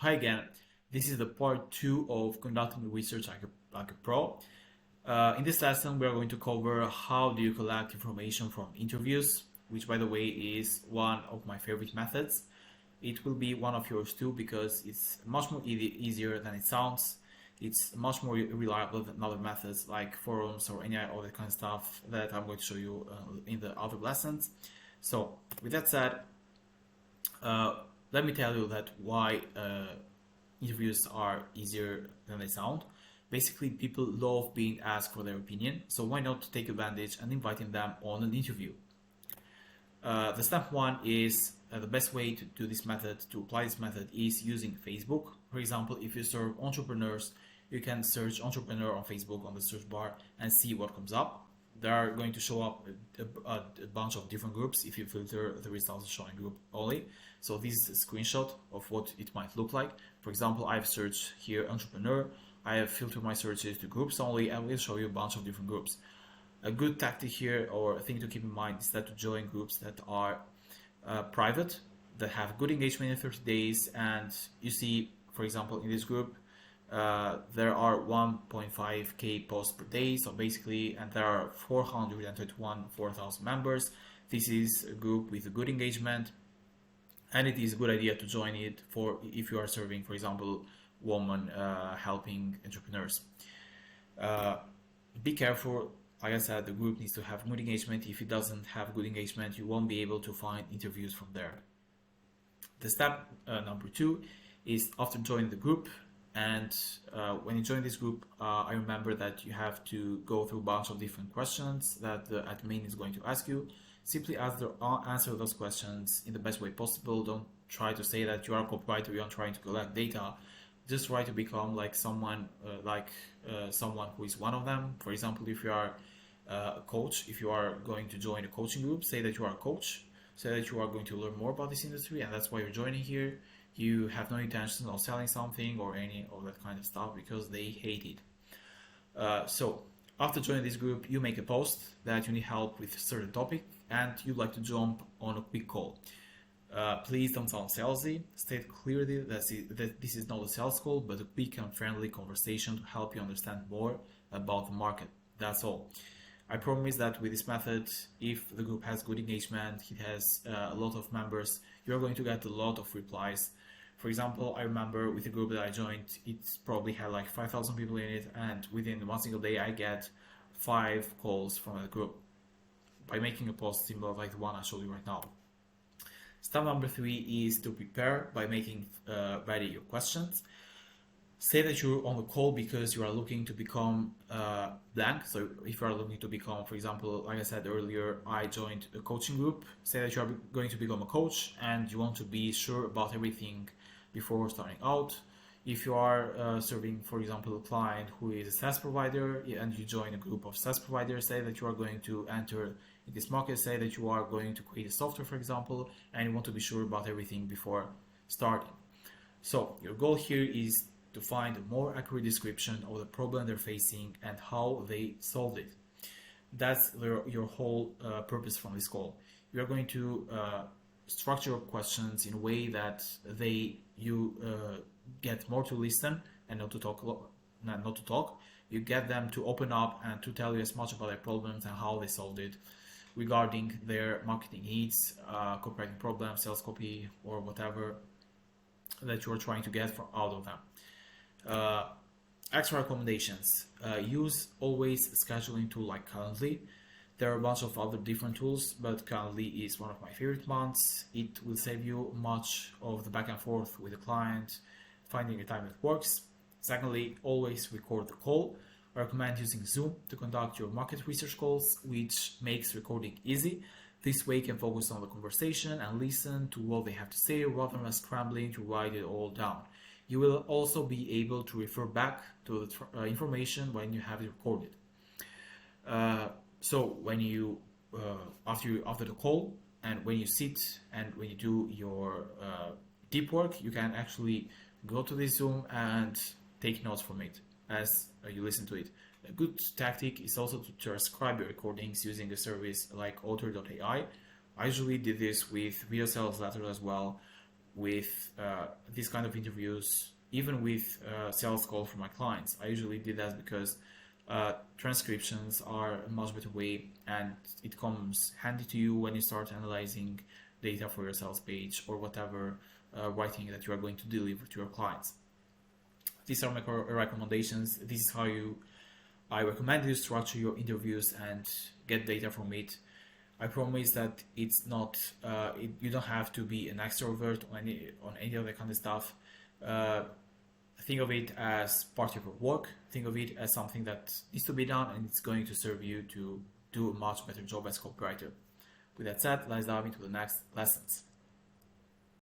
Hi again. This is the part two of conducting research like a pro. In this lesson, we are going to cover how do you collect information from interviews, which, by the way, is one of my favorite methods. It will be one of yours too because it's much more easier than it sounds. It's much more reliable than other methods like forums or any other kind of stuff that I'm going to show you in the other lessons. So, with that said, uh, let me tell you that why interviews are easier than they sound. Basically, people love being asked for their opinion, so why not take advantage and inviting them on an interview? The step one is the best way to do this method, to apply this method, is using Facebook. For example, if you serve entrepreneurs, you can search entrepreneur on Facebook on the search bar and see what comes up. There are going to show up a bunch of different groups if you filter the results showing group only. So this is a screenshot of what it might look like. For example, I've searched here entrepreneur. I have filtered my searches to groups only and will show you a bunch of different groups. A good tactic here or a thing to keep in mind is that to join groups that are private, that have good engagement in 30 days, and you see, for example, in this group, there are 1.5k posts per day, so basically, and there are 4,000 members. This is a group with a good engagement, and it is a good idea to join it for if you are serving, for example, women helping entrepreneurs. Uh, be careful. Like I said, the group needs to have good engagement. If it doesn't have good engagement, you won't be able to find interviews from there. The step number two is after joining the group, and when you join this group, I remember that you have to go through a bunch of different questions that the admin is going to ask you. Simply answer those questions in the best way possible. Don't try to say that you are a copywriter, you are trying to collect data. Just try to become like someone someone who is one of them. For example, if you are a coach, if you are going to join a coaching group, say that you are a coach, say that you are going to learn more about this industry, and that's why you're joining here. You have no intention of selling something or any of that kind of stuff because they hate it. So after joining this group, you make a post that you need help with a certain topic and you'd like to jump on a quick call. Please don't sound salesy. State clearly that this is not a sales call, but a quick and friendly conversation to help you understand more about the market. That's all. I promise that with this method, if the group has good engagement, it has a lot of members, you're going to get a lot of replies. For example, I remember with the group that I joined, it probably had like 5,000 people in it, and within one single day, I get 5 calls from the group by making a post similar like the one I showed you right now. Step number 3 is to prepare by making ready your questions. Say that you're on the call because you are looking to become blank. So if you are looking to become, for example, like I said earlier, I joined a coaching group. Say that you are going to become a coach and you want to be sure about everything before starting out. If you are serving, for example, a client who is a SaaS provider and you join a group of SaaS providers, say that you are going to enter in this market, say that you are going to create a software, for example, and you want to be sure about everything before starting. So your goal here is to find a more accurate description of the problem they're facing and how they solved it. That's your whole purpose from this call. You are going to structure your questions in a way that you get more to listen and not to talk. You get them to open up and to tell you as much about their problems and how they solved it regarding their marketing needs, copywriting problems, sales copy, or whatever that you're trying to get out of them. Extra recommendations. Use always scheduling tool like Calendly. There are a bunch of other different tools, but Calendly is one of my favorite ones. It will save you much of the back and forth with the client, finding a time that works. Secondly, always record the call. I recommend using Zoom to conduct your market research calls, which makes recording easy. This way you can focus on the conversation and listen to what they have to say rather than scrambling to write it all down. You will also be able to refer back to the information when you have it recorded. So when you after the call and when you sit and when you do your deep work, you can actually go to this Zoom and take notes from it as you listen to it. A good tactic is also to transcribe your recordings using a service like Author.ai. I usually did this with video sales letters as well. with these kind of interviews, even with sales calls from my clients. I usually did that because transcriptions are a much better way, and it comes handy to you when you start analyzing data for your sales page or whatever writing that you are going to deliver to your clients. These are my recommendations. This is how I recommend you structure your interviews and get data from it. I promise that it's not, you don't have to be an extrovert on any of that kind of stuff. Think of it as part of your work. Think of it as something that needs to be done, and it's going to serve you to do a much better job as copywriter. With that said, let's dive into the next lessons.